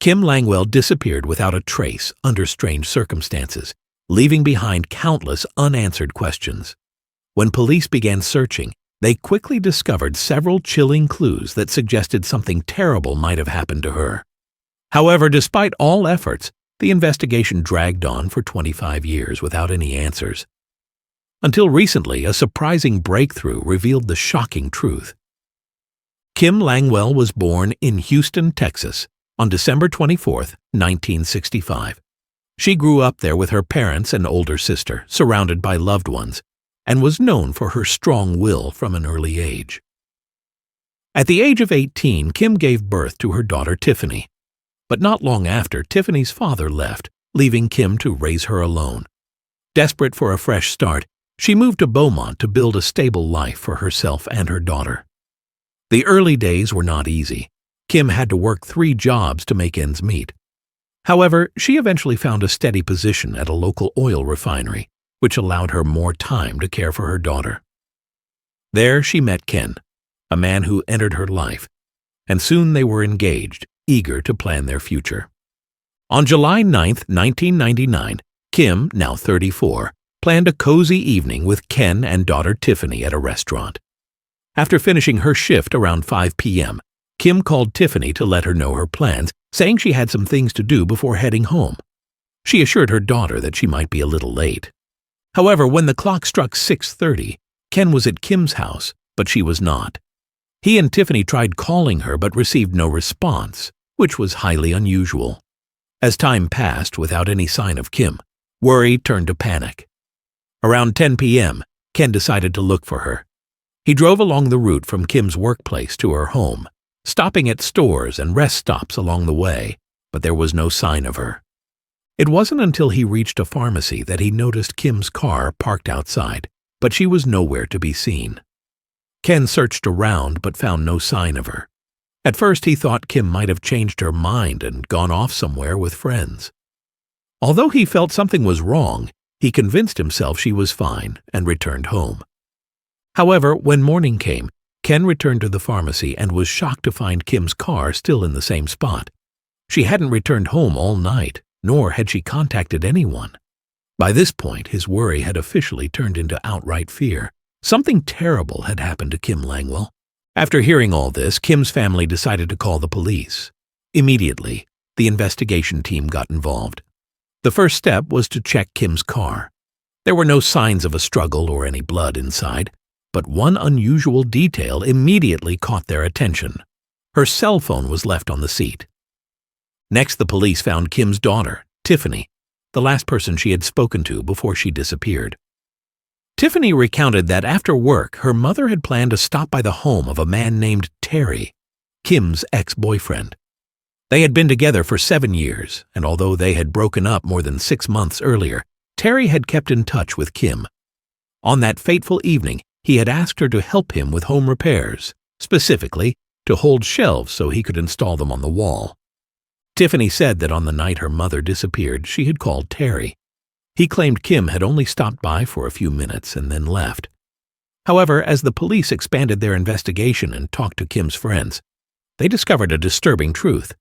Kim Langwell disappeared without a trace under strange circumstances, leaving behind countless unanswered questions. When police began searching, they quickly discovered several chilling clues that suggested something terrible might have happened to her. However, despite all efforts, the investigation dragged on for 25 years without any answers. Until recently, a surprising breakthrough revealed the shocking truth. Kim Langwell was born in Houston, Texas, on December 24, 1965. She grew up there with her parents and older sister, surrounded by loved ones, and was known for her strong will from an early age. At the age of 18, Kim gave birth to her daughter Tiffany. But not long after, Tiffany's father left, leaving Kim to raise her alone. Desperate for a fresh start, she moved to Beaumont to build a stable life for herself and her daughter. The early days were not easy. Kim had to work 3 jobs to make ends meet. However, she eventually found a steady position at a local oil refinery, which allowed her more time to care for her daughter. There she met Ken, a man who entered her life, and soon they were engaged, eager to plan their future. On July 9, 1999, Kim, now 34, planned a cozy evening with Ken and daughter Tiffany at a restaurant. After finishing her shift around 5 p.m., Kim called Tiffany to let her know her plans, saying she had some things to do before heading home. She assured her daughter that she might be a little late. However, when the clock struck 6:30, Ken was at Kim's house, but she was not. He and Tiffany tried calling her but received no response, which was highly unusual. As time passed without any sign of Kim, worry turned to panic. Around 10 p.m., Ken decided to look for her. He drove along the route from Kim's workplace to her home, stopping at stores and rest stops along the way, but there was no sign of her. It wasn't until he reached a pharmacy that he noticed Kim's car parked outside, but she was nowhere to be seen. Ken searched around but found no sign of her. At first he thought Kim might have changed her mind and gone off somewhere with friends. Although he felt something was wrong, he convinced himself she was fine and returned home. However, when morning came, Ken returned to the pharmacy and was shocked to find Kim's car still in the same spot. She hadn't returned home all night, nor had she contacted anyone. By this point, his worry had officially turned into outright fear. Something terrible had happened to Kim Langwell. After hearing all this, Kim's family decided to call the police. Immediately, the investigation team got involved. The first step was to check Kim's car. There were no signs of a struggle or any blood inside, but one unusual detail immediately caught their attention. Her cell phone was left on the seat. Next, the police found Kim's daughter, Tiffany, the last person she had spoken to before she disappeared. Tiffany recounted that after work, her mother had planned to stop by the home of a man named Terry, Kim's ex-boyfriend. They had been together for 7 years, and although they had broken up more than 6 months earlier, Terry had kept in touch with Kim. On that fateful evening, he had asked her to help him with home repairs, specifically to hold shelves so he could install them on the wall. Tiffany said that on the night her mother disappeared, she had called Terry. He claimed Kim had only stopped by for a few minutes and then left. However, as the police expanded their investigation and talked to Kim's friends, they discovered a disturbing truth.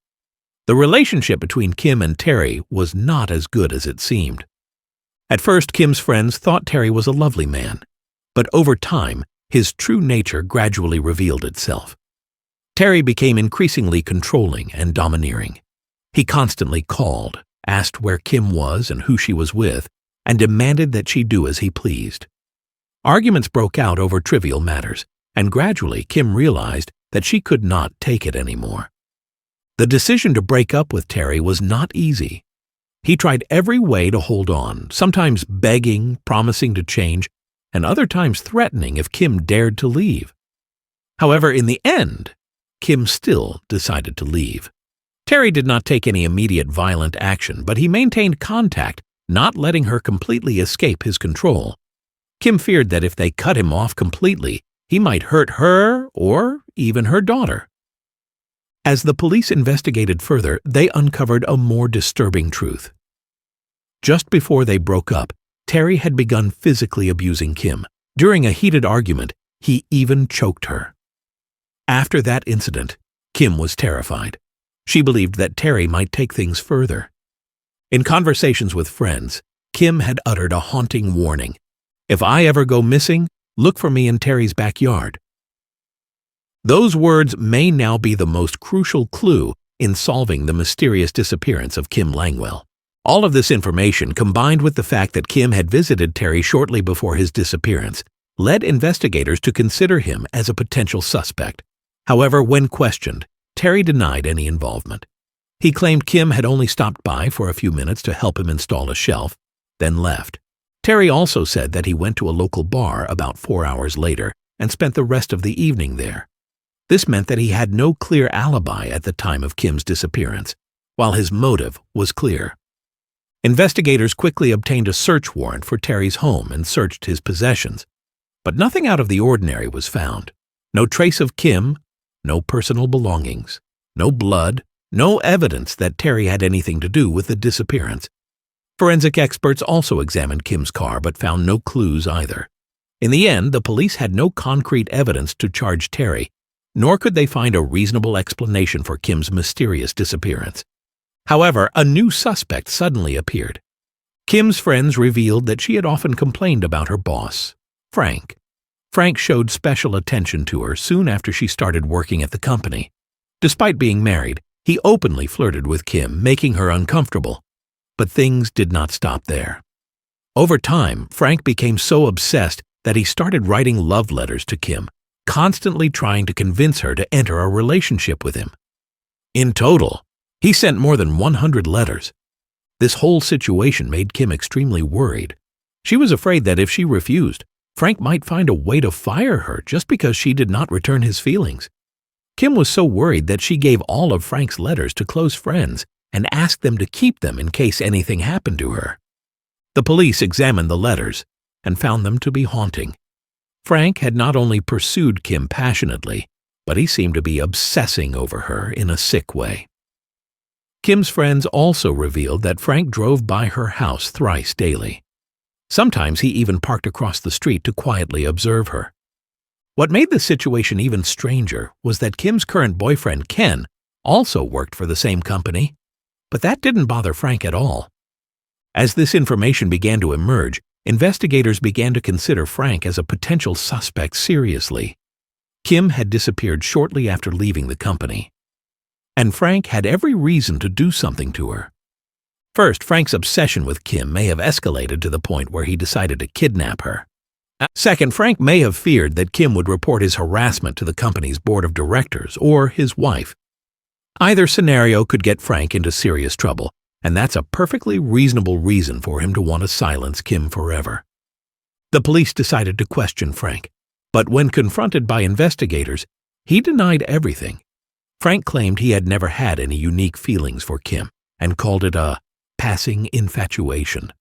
The relationship between Kim and Terry was not as good as it seemed. At first, Kim's friends thought Terry was a lovely man, but over time, his true nature gradually revealed itself. Terry became increasingly controlling and domineering. He constantly called, asked where Kim was and who she was with, and demanded that she do as he pleased. Arguments broke out over trivial matters, and gradually Kim realized that she could not take it anymore. The decision to break up with Terry was not easy. He tried every way to hold on, sometimes begging, promising to change, and other times threatening if Kim dared to leave. However, in the end, Kim still decided to leave. Terry did not take any immediate violent action, but he maintained contact, not letting her completely escape his control. Kim feared that if they cut him off completely, he might hurt her or even her daughter. As the police investigated further, they uncovered a more disturbing truth. Just before they broke up, Terry had begun physically abusing Kim. During a heated argument, he even choked her. After that incident, Kim was terrified. She believed that Terry might take things further. In conversations with friends, Kim had uttered a haunting warning. "If I ever go missing, look for me in Terry's backyard." Those words may now be the most crucial clue in solving the mysterious disappearance of Kim Langwell. All of this information, combined with the fact that Kim had visited Terry shortly before his disappearance, led investigators to consider him as a potential suspect. However, when questioned, Terry denied any involvement. He claimed Kim had only stopped by for a few minutes to help him install a shelf, then left. Terry also said that he went to a local bar about 4 hours later and spent the rest of the evening there. This meant that he had no clear alibi at the time of Kim's disappearance, while his motive was clear. Investigators quickly obtained a search warrant for Terry's home and searched his possessions, but nothing out of the ordinary was found. No trace of Kim, no personal belongings, no blood, no evidence that Terry had anything to do with the disappearance. Forensic experts also examined Kim's car but found no clues either. In the end, the police had no concrete evidence to charge Terry, nor could they find a reasonable explanation for Kim's mysterious disappearance. However, a new suspect suddenly appeared. Kim's friends revealed that she had often complained about her boss, Frank. Frank showed special attention to her soon after she started working at the company. Despite being married, he openly flirted with Kim, making her uncomfortable. But things did not stop there. Over time, Frank became so obsessed that he started writing love letters to Kim, constantly trying to convince her to enter a relationship with him. In total, he sent more than 100 letters. This whole situation made Kim extremely worried. She was afraid that if she refused, Frank might find a way to fire her just because she did not return his feelings. Kim was so worried that she gave all of Frank's letters to close friends and asked them to keep them in case anything happened to her. The police examined the letters and found them to be haunting. Frank had not only pursued Kim passionately, but he seemed to be obsessing over her in a sick way. Kim's friends also revealed that Frank drove by her house thrice daily. Sometimes he even parked across the street to quietly observe her. What made the situation even stranger was that Kim's current boyfriend, Ken, also worked for the same company, but that didn't bother Frank at all. As this information began to emerge, investigators began to consider Frank as a potential suspect seriously. Kim had disappeared shortly after leaving the company, and Frank had every reason to do something to her. First, Frank's obsession with Kim may have escalated to the point where he decided to kidnap her. Second, Frank may have feared that Kim would report his harassment to the company's board of directors or his wife. Either scenario could get Frank into serious trouble, and that's a perfectly reasonable reason for him to want to silence Kim forever. The police decided to question Frank, but when confronted by investigators, he denied everything. Frank claimed he had never had any unique feelings for Kim and called it a passing infatuation.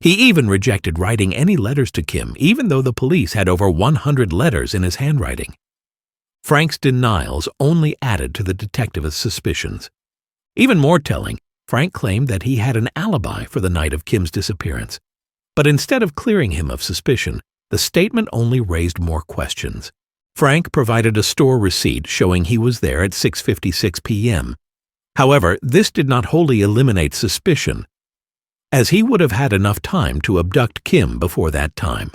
He even rejected writing any letters to Kim, even though the police had over 100 letters in his handwriting. Frank's denials only added to the detective's suspicions. Even more telling, Frank claimed that he had an alibi for the night of Kim's disappearance. But instead of clearing him of suspicion, the statement only raised more questions. Frank provided a store receipt showing he was there at 6:56 p.m. However, this did not wholly eliminate suspicion, as he would have had enough time to abduct Kim before that time.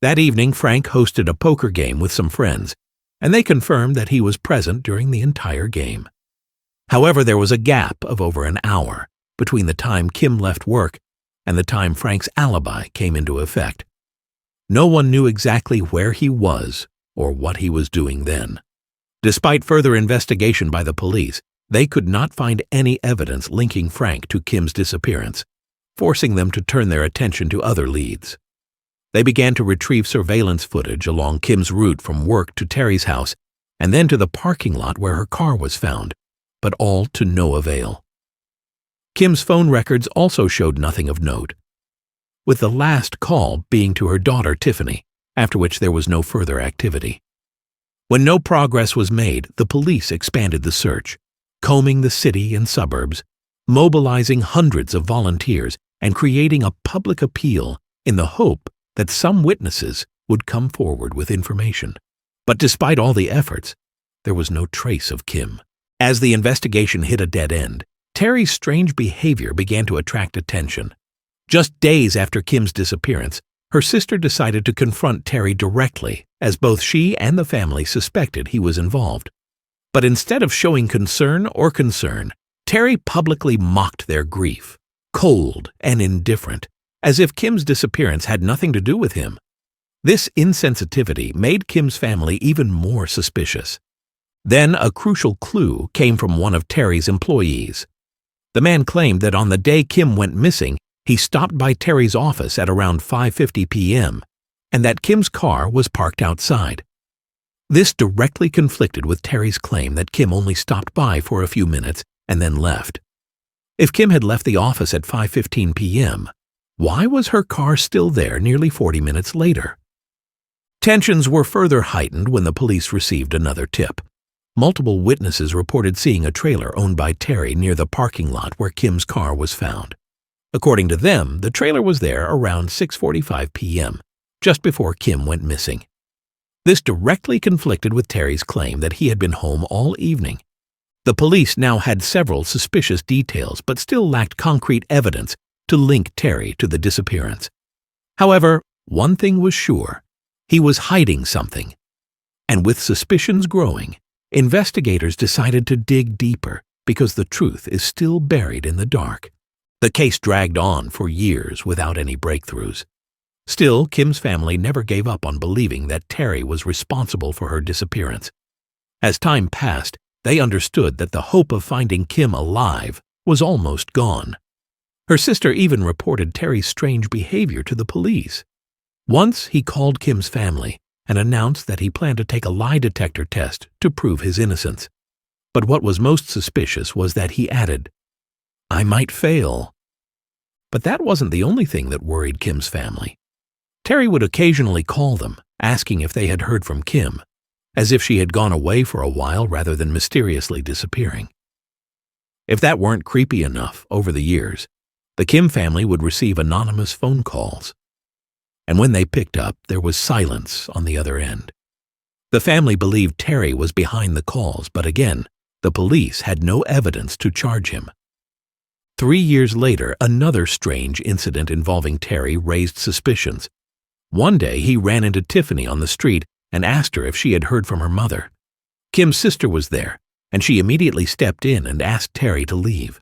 That evening, Frank hosted a poker game with some friends, and they confirmed that he was present during the entire game. However, there was a gap of over an hour between the time Kim left work and the time Frank's alibi came into effect. No one knew exactly where he was or what he was doing then. Despite further investigation by the police, they could not find any evidence linking Frank to Kim's disappearance, forcing them to turn their attention to other leads. They began to retrieve surveillance footage along Kim's route from work to Terry's house and then to the parking lot where her car was found, but all to no avail. Kim's phone records also showed nothing of note, with the last call being to her daughter Tiffany, after which there was no further activity. When no progress was made, the police expanded the search, combing the city and suburbs, mobilizing hundreds of volunteers, and creating a public appeal in the hope that some witnesses would come forward with information. But despite all the efforts, there was no trace of Kim. As the investigation hit a dead end, Terry's strange behavior began to attract attention. Just days after Kim's disappearance, her sister decided to confront Terry directly, as both she and the family suspected he was involved. But instead of showing concern, Terry publicly mocked their grief, cold and indifferent, as if Kim's disappearance had nothing to do with him. This insensitivity made Kim's family even more suspicious. Then a crucial clue came from one of Terry's employees. The man claimed that on the day Kim went missing, he stopped by Terry's office at around 5:50 p.m., and that Kim's car was parked outside. This directly conflicted with Terry's claim that Kim only stopped by for a few minutes and then left. If Kim had left the office at 5:15 p.m., why was her car still there nearly 40 minutes later? Tensions were further heightened when the police received another tip. Multiple witnesses reported seeing a trailer owned by Terry near the parking lot where Kim's car was found. According to them, the trailer was there around 6:45 p.m., just before Kim went missing. This directly conflicted with Terry's claim that he had been home all evening. The police now had several suspicious details but still lacked concrete evidence to link Terry to the disappearance. However, one thing was sure: he was hiding something. And with suspicions growing, investigators decided to dig deeper because the truth is still buried in the dark. The case dragged on for years without any breakthroughs. Still, Kim's family never gave up on believing that Terry was responsible for her disappearance. As time passed, they understood that the hope of finding Kim alive was almost gone. Her sister even reported Terry's strange behavior to the police. Once he called Kim's family and announced that he planned to take a lie detector test to prove his innocence. But what was most suspicious was that he added, "I might fail." But that wasn't the only thing that worried Kim's family. Terry would occasionally call them, asking if they had heard from Kim, as if she had gone away for a while rather than mysteriously disappearing. If that weren't creepy enough, over the years, the Kim family would receive anonymous phone calls. And when they picked up, there was silence on the other end. The family believed Terry was behind the calls, but again, the police had no evidence to charge him. 3 years later, another strange incident involving Terry raised suspicions. One day, he ran into Tiffany on the street and asked her if she had heard from her mother. Kim's sister was there, and she immediately stepped in and asked Terry to leave.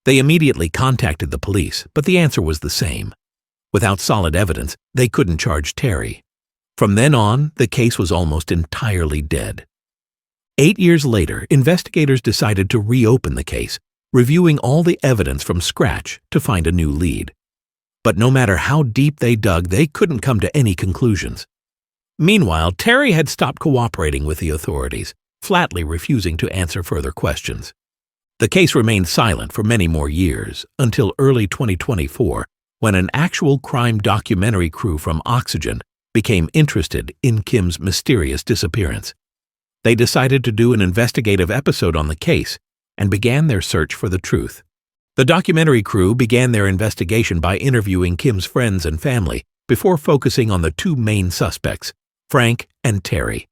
They immediately contacted the police, but the answer was the same. Without solid evidence, they couldn't charge Terry. From then on, the case was almost entirely dead. 8 years later, investigators decided to reopen the case, reviewing all the evidence from scratch to find a new lead. But no matter how deep they dug, they couldn't come to any conclusions. Meanwhile, Terry had stopped cooperating with the authorities, flatly refusing to answer further questions. The case remained silent for many more years, until early 2024, when an actual crime documentary crew from Oxygen became interested in Kim's mysterious disappearance. They decided to do an investigative episode on the case and began their search for the truth. The documentary crew began their investigation by interviewing Kim's friends and family before focusing on the two main suspects, Frank and Terry.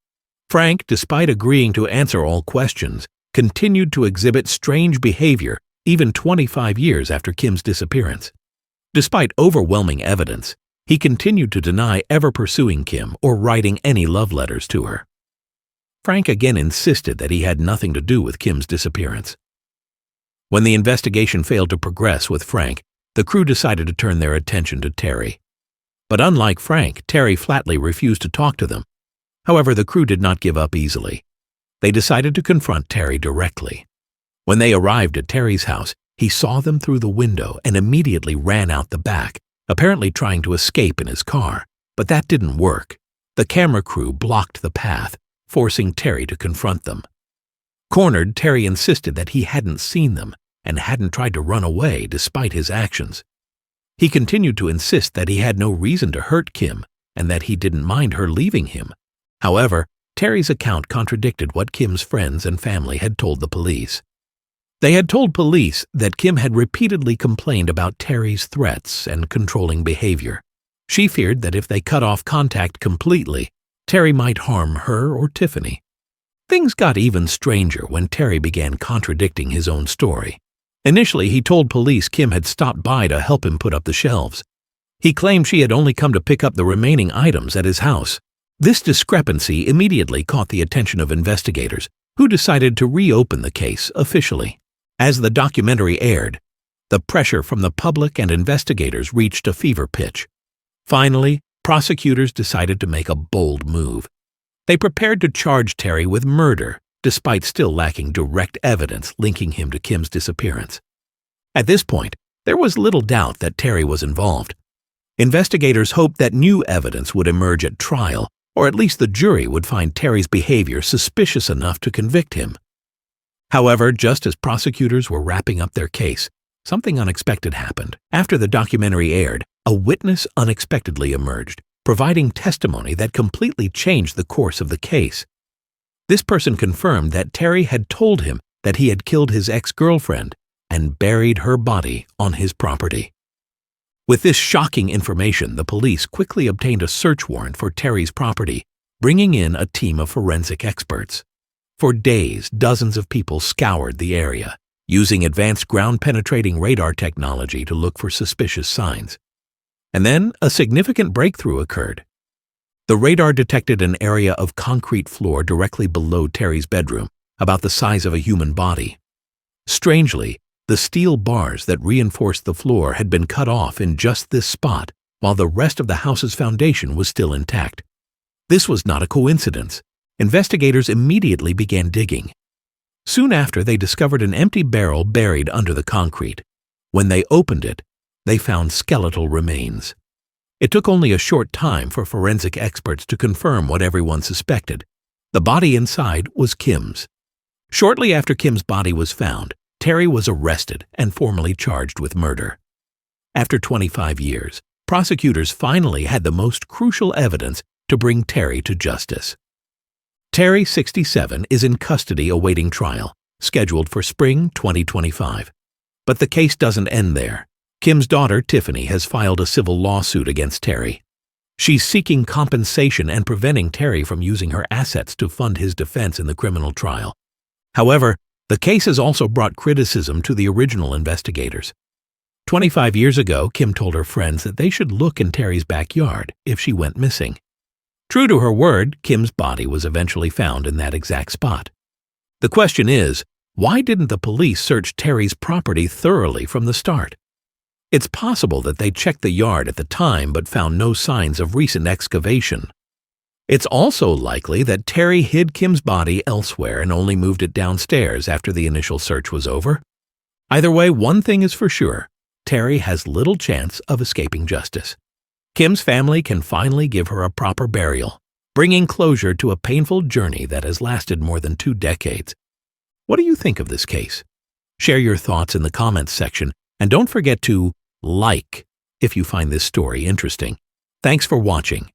Frank, despite agreeing to answer all questions, continued to exhibit strange behavior even 25 years after Kim's disappearance. Despite overwhelming evidence, he continued to deny ever pursuing Kim or writing any love letters to her. Frank again insisted that he had nothing to do with Kim's disappearance. When the investigation failed to progress with Frank, the crew decided to turn their attention to Terry. But unlike Frank, Terry flatly refused to talk to them. However, the crew did not give up easily. They decided to confront Terry directly. When they arrived at Terry's house, he saw them through the window and immediately ran out the back, apparently trying to escape in his car. But that didn't work. The camera crew blocked the path, forcing Terry to confront them. Cornered, Terry insisted that he hadn't seen them and hadn't tried to run away despite his actions. He continued to insist that he had no reason to hurt Kim and that he didn't mind her leaving him. However, Terry's account contradicted what Kim's friends and family had told the police. They had told police that Kim had repeatedly complained about Terry's threats and controlling behavior. She feared that if they cut off contact completely, Terry might harm her or Tiffany. Things got even stranger when Terry began contradicting his own story. Initially, he told police Kim had stopped by to help him put up the shelves. He claimed she had only come to pick up the remaining items at his house. This discrepancy immediately caught the attention of investigators, who decided to reopen the case officially. As the documentary aired, the pressure from the public and investigators reached a fever pitch. Finally, prosecutors decided to make a bold move. They prepared to charge Terry with murder, despite still lacking direct evidence linking him to Kim's disappearance. At this point, there was little doubt that Terry was involved. Investigators hoped that new evidence would emerge at trial, or at least the jury would find Terry's behavior suspicious enough to convict him. However, just as prosecutors were wrapping up their case, something unexpected happened. After the documentary aired, a witness unexpectedly emerged, providing testimony that completely changed the course of the case. This person confirmed that Terry had told him that he had killed his ex-girlfriend and buried her body on his property. With this shocking information, the police quickly obtained a search warrant for Terry's property, bringing in a team of forensic experts. For days, dozens of people scoured the area, using advanced ground-penetrating radar technology to look for suspicious signs. And then a significant breakthrough occurred. The radar detected an area of concrete floor directly below Terry's bedroom, about the size of a human body. Strangely, the steel bars that reinforced the floor had been cut off in just this spot, while the rest of the house's foundation was still intact. This was not a coincidence. Investigators immediately began digging. Soon after, they discovered an empty barrel buried under the concrete. When they opened it, they found skeletal remains. It took only a short time for forensic experts to confirm what everyone suspected. The body inside was Kim's. Shortly after Kim's body was found, Terry was arrested and formally charged with murder. After 25 years, prosecutors finally had the most crucial evidence to bring Terry to justice. Terry, 67, is in custody awaiting trial, scheduled for spring 2025. But the case doesn't end there. Kim's daughter, Tiffany, has filed a civil lawsuit against Terry. She's seeking compensation and preventing Terry from using her assets to fund his defense in the criminal trial. However, the case has also brought criticism to the original investigators. 25 years ago, Kim told her friends that they should look in Terry's backyard if she went missing. True to her word, Kim's body was eventually found in that exact spot. The question is, why didn't the police search Terry's property thoroughly from the start? It's possible that they checked the yard at the time but found no signs of recent excavation. It's also likely that Terry hid Kim's body elsewhere and only moved it downstairs after the initial search was over. Either way, one thing is for sure, Terry has little chance of escaping justice. Kim's family can finally give her a proper burial, bringing closure to a painful journey that has lasted more than 2 decades. What do you think of this case? Share your thoughts in the comments section, and don't forget to like if you find this story interesting. Thanks for watching.